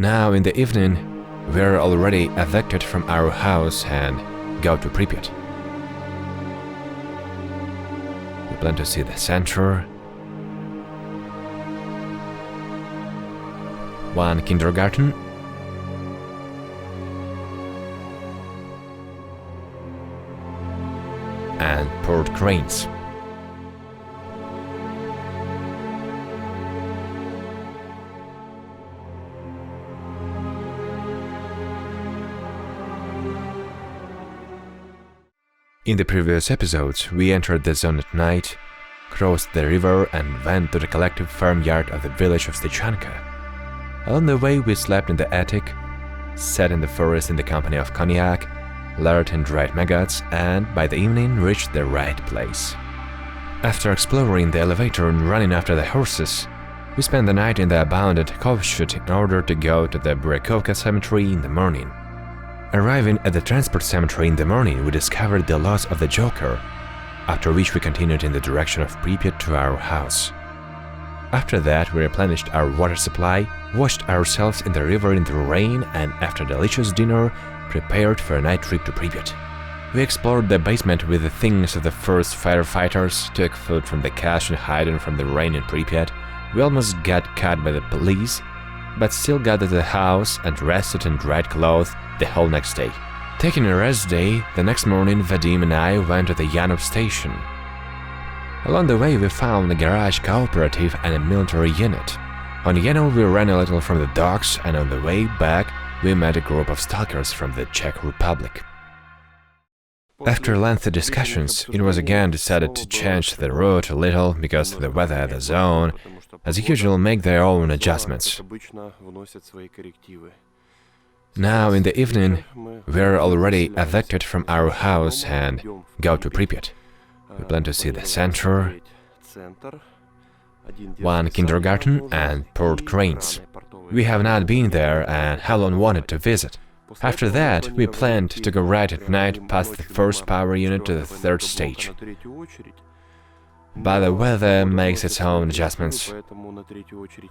Now in the evening, we're already evicted from our house and go to Pripyat. We plan to see the center, one kindergarten, and port cranes. In the previous episodes, we entered the zone at night, crossed the river and went to the collective farmyard of the village of Stechanka. Along the way we slept in the attic, sat in the forest in the company of cognac, learned and dried maggots, and by the evening reached the right place. After exploring the elevator and running after the horses, we spent the night in the abandoned Kovshut in order to go to the Burakovka cemetery in the morning. Arriving at the transport cemetery in the morning, we discovered the loss of the Joker, after which we continued in the direction of Pripyat to our house. After that, we replenished our water supply, washed ourselves in the river in the rain, and after a delicious dinner, prepared for a night trip to Pripyat. We explored the basement with the things of the first firefighters, took food from the cache and hiding from the rain in Pripyat. We almost got caught by the police, but still got to the house and rested in dried clothes the whole next day. Taking a rest day, the next morning Vadim and I went to the Yanov station. Along the way we found a garage cooperative and a military unit. On Yanov we ran a little from the docks, and on the way back we met a group of stalkers from the Czech Republic. After lengthy discussions, it was again decided to change the route a little because of the weather at the zone, as usual make their own adjustments. Now in the evening, we're already evicted from our house and go to Pripyat. We plan to see the center, one kindergarten and port cranes. We have not been there and have long wanted to visit. After that, we planned to go right at night past the first power unit to the third stage. But the weather makes its own adjustments.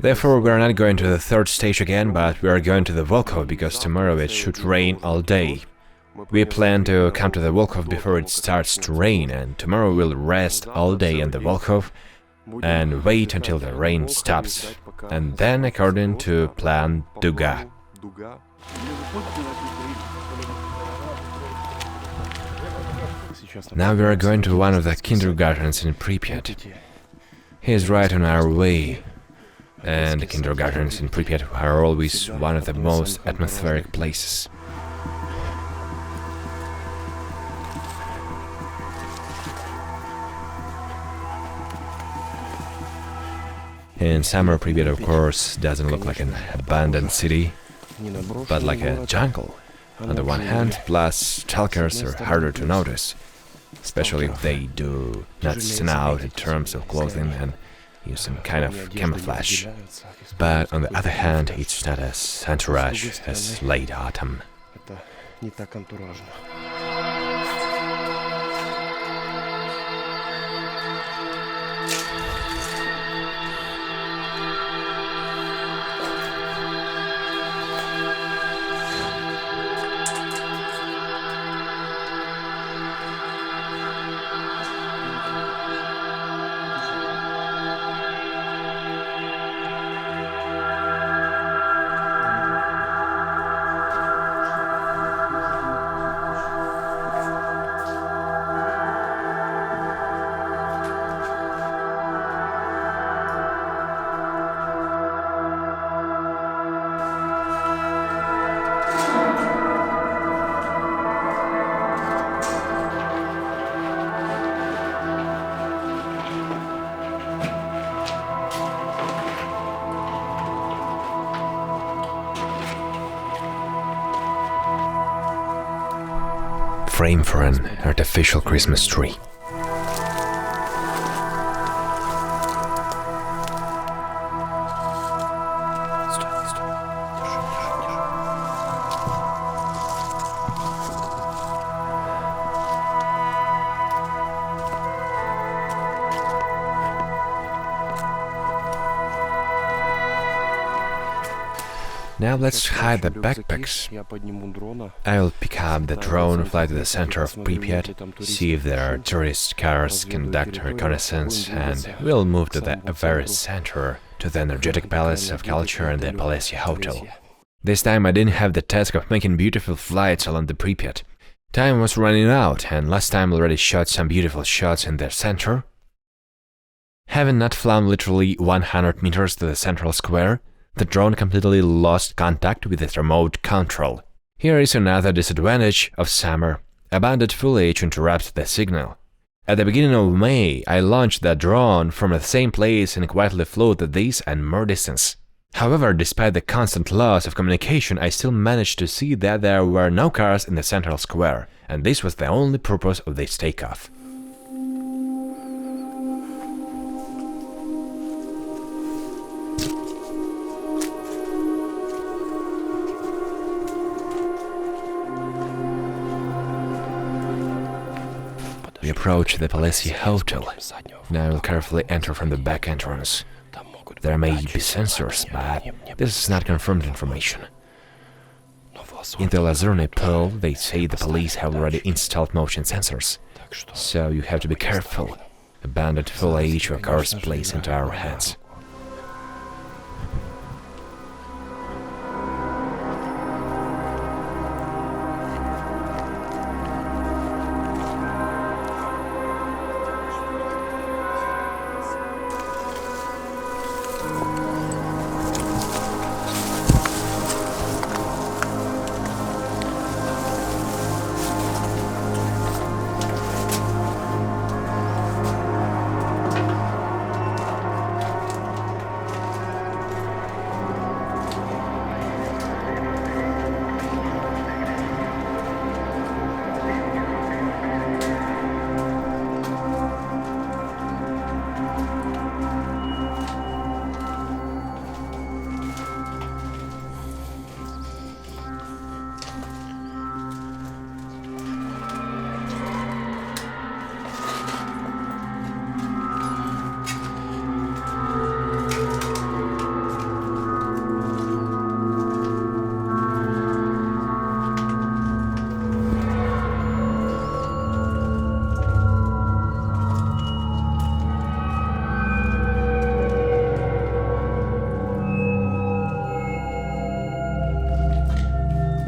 Therefore, we are not going to the third stage again, but we are going to the Volkhov because tomorrow it should rain all day. We plan to come to the Volkhov before it starts to rain, and tomorrow we'll rest all day in the Volkhov and wait until the rain stops, and then, according to plan, Duga. Now we are going to one of the kindergartens in Pripyat. He is right on our way, and the kindergartens in Pripyat are always one of the most atmospheric places. In summer, Pripyat of course doesn't look like an abandoned city, but like a jungle. On the one hand, plus stalkers are harder to notice, especially if they do not stand out in terms of clothing and use some kind of camouflage. But on the other hand, it's not as entourage as late autumn. Frame for an artificial Christmas tree. Now let's hide the backpacks. I'll pick up the drone, fly to the center of Pripyat, see if there are tourist cars, conduct reconnaissance, and we'll move to the very center, to the energetic palace of culture and the Palace Hotel. This time I didn't have the task of making beautiful flights along the Pripyat. Time was running out, and last time already shot some beautiful shots in the center. Having not flown literally 100 meters to the central square, the drone completely lost contact with its remote control. Here is another disadvantage of summer. Abundant foliage interrupts the signal. At the beginning of May, I launched the drone from the same place and quietly flew to this and more distance. However, despite the constant loss of communication, I still managed to see that there were no cars in the central square, and this was the only purpose of this takeoff. We approach the Palace Hotel. Now I will carefully enter from the back entrance. There may be sensors, but this is not confirmed information. In the Lazurny Pearl, they say the police have already installed motion sensors, so you have to be careful. Abandoned foliage or cars plays into our hands.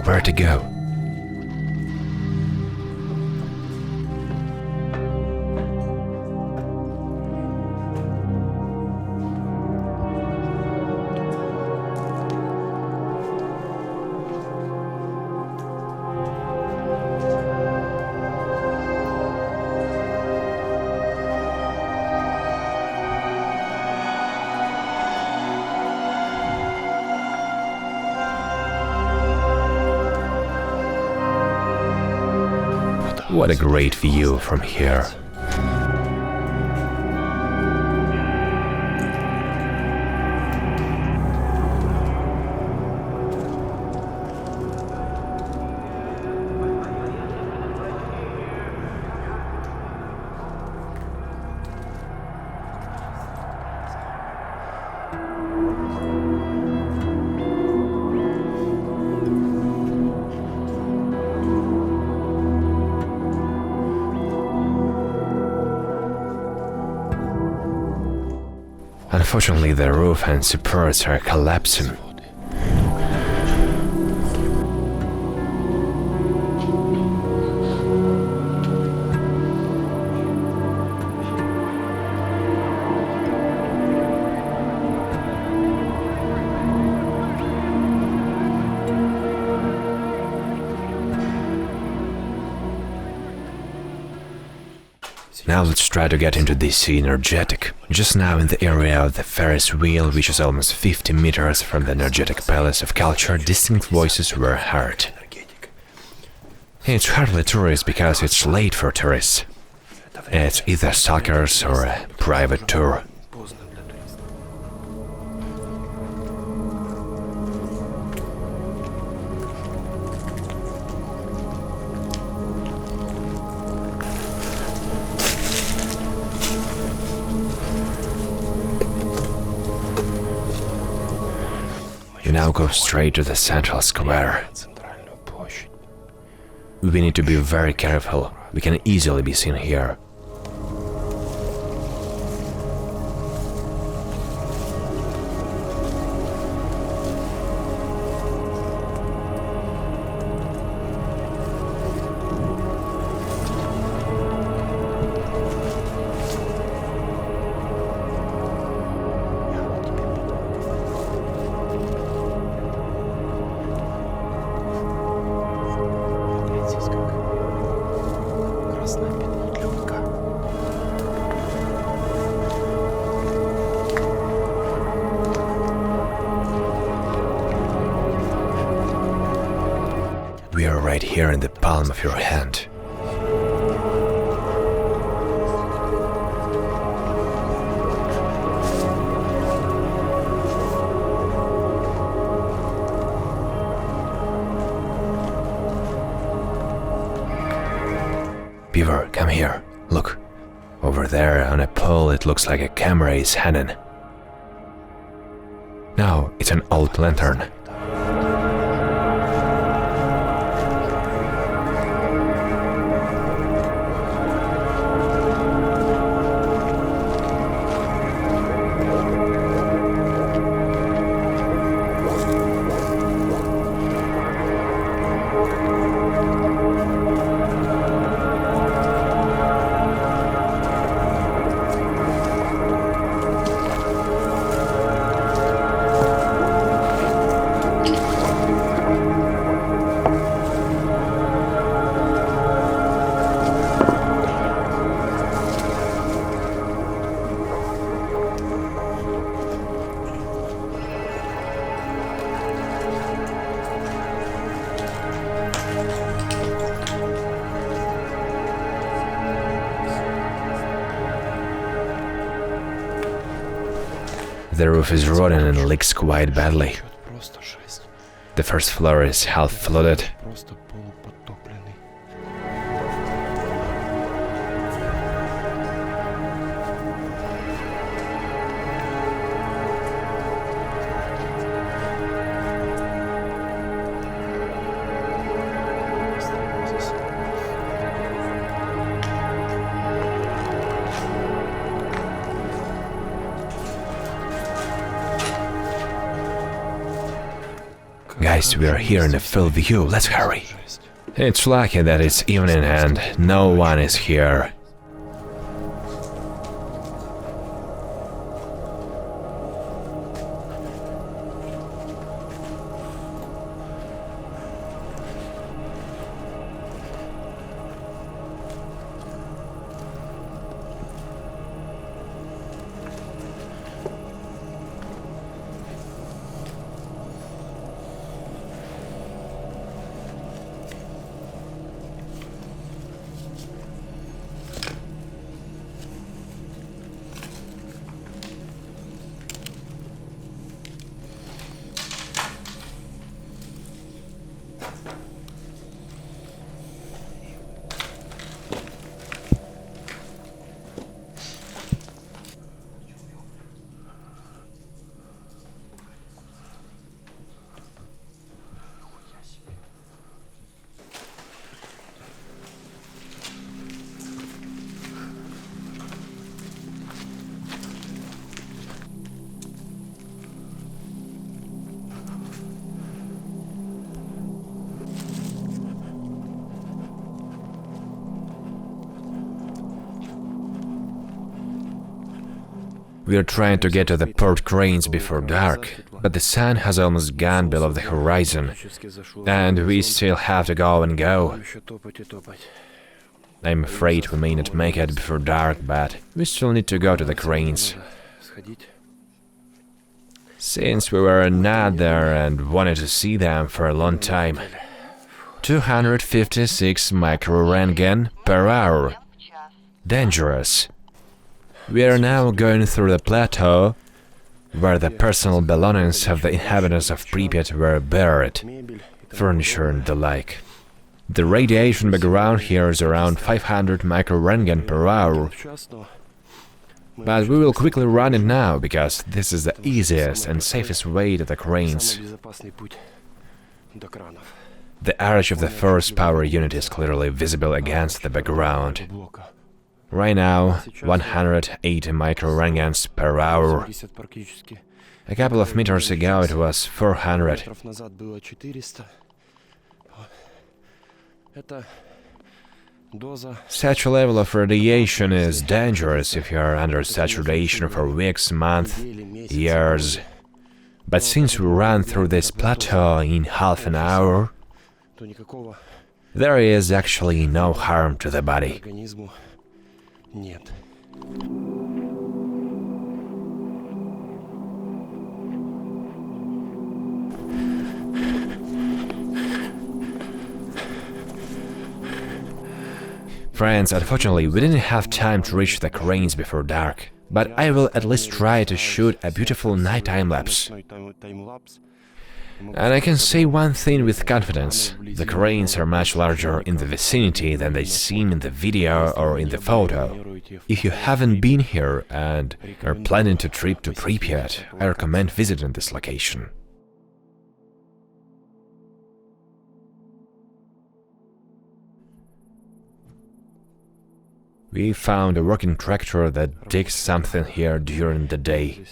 Where to go? What a great view from here. Unfortunately, the roof and supports are collapsing. Now let's try to get into this energetic. Just now in the area of the Ferris wheel, which is almost 50 meters from the energetic palace of culture, distinct voices were heard. It's hardly tourists because it's late for tourists. It's either stalkers or a private tour. now go straight to the central square. We need to be very careful, we can easily be seen here. We are right here in the palm of your hand. Beaver, come here. Look. Over there on a pole it looks like a camera is hidden. No, it's an old lantern. The roof is rotten and leaks quite badly. The first floor is half flooded. Guys, we are here in a full view, let's hurry. It's lucky that it's evening and no one is here. We are trying to get to the port cranes before dark, but the sun has almost gone below the horizon, and we still have to go and go. I'm afraid we may not make it before dark, but we still need to go to the cranes. Since we were not there and wanted to see them for a long time. 256 microrengen per hour. Dangerous. We are now going through the plateau, where the personal belongings of the inhabitants of Pripyat were buried, furniture and the like. The radiation background here is around 500 microrengen per hour. But we will quickly run it now, because this is the easiest and safest way to the cranes. The arch of the first power unit is clearly visible against the background. Right now, 180 microrentgens per hour. A couple of meters ago it was 400. Such a level of radiation is dangerous if you are under saturation for weeks, months, years. But since we ran through this plateau in half an hour, there is actually no harm to the body. Friends, unfortunately, we didn't have time to reach the cranes before dark, but I will at least try to shoot a beautiful nighttime lapse. And I can say one thing with confidence: the cranes are much larger in the vicinity than they seem in the video or in the photo. If you haven't been here and are planning to trip to Pripyat, I recommend visiting this location. We found a working tractor that digs something here during the day.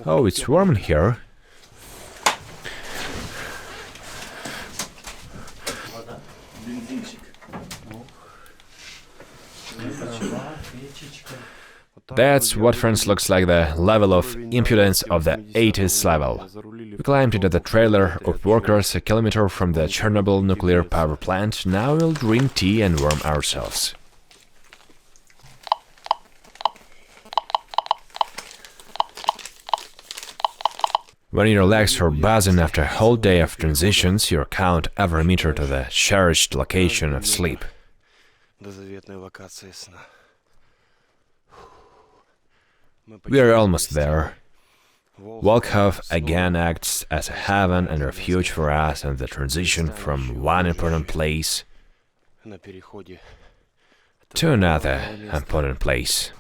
Oh, it's warm in here. That's what, friends, looks like the level of impudence of the 80s level. We climbed into the trailer of workers a kilometer from the Chernobyl nuclear power plant. Now we'll drink tea and warm ourselves. When your legs are buzzing after a whole day of transitions, you count every meter to the cherished location of sleep. We are almost there. Volkhov again acts as a haven and refuge for us in the transition from one important place to another important place.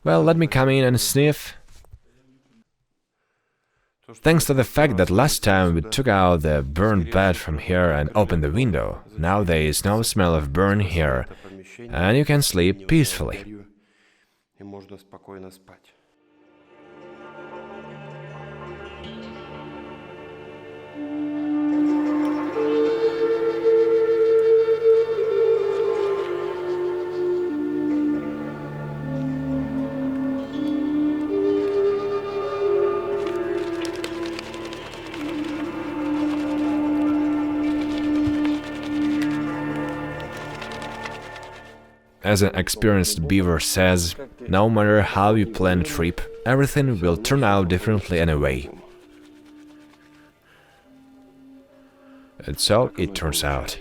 Well, let me come in and sniff. Thanks to the fact that last time we took out the burned bed from here and opened the window, now there is no smell of burn here, and you can sleep peacefully. As an experienced beaver says, no matter how you plan a trip, everything will turn out differently anyway. And so it turns out.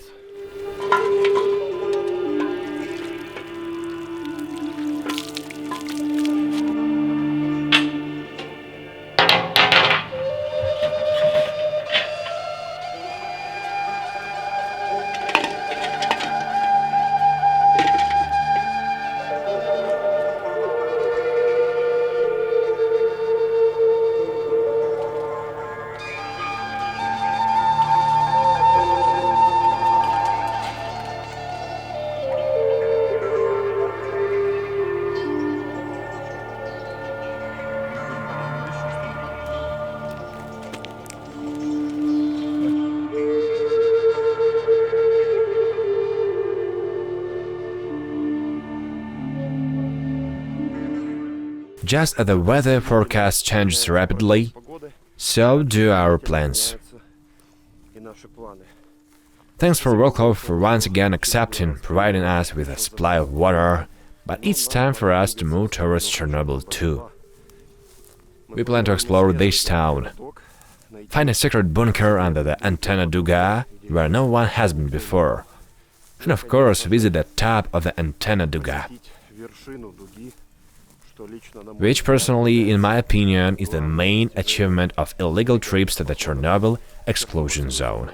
Just as the weather forecast changes rapidly, so do our plans. Thanks for Volkov for once again accepting, providing us with a supply of water, but it's time for us to move towards Chernobyl too. We plan to explore this town, find a secret bunker under the antenna duga, where no one has been before, and of course visit the top of the antenna duga, which personally, in my opinion, is the main achievement of illegal trips to the Chernobyl Exclusion Zone.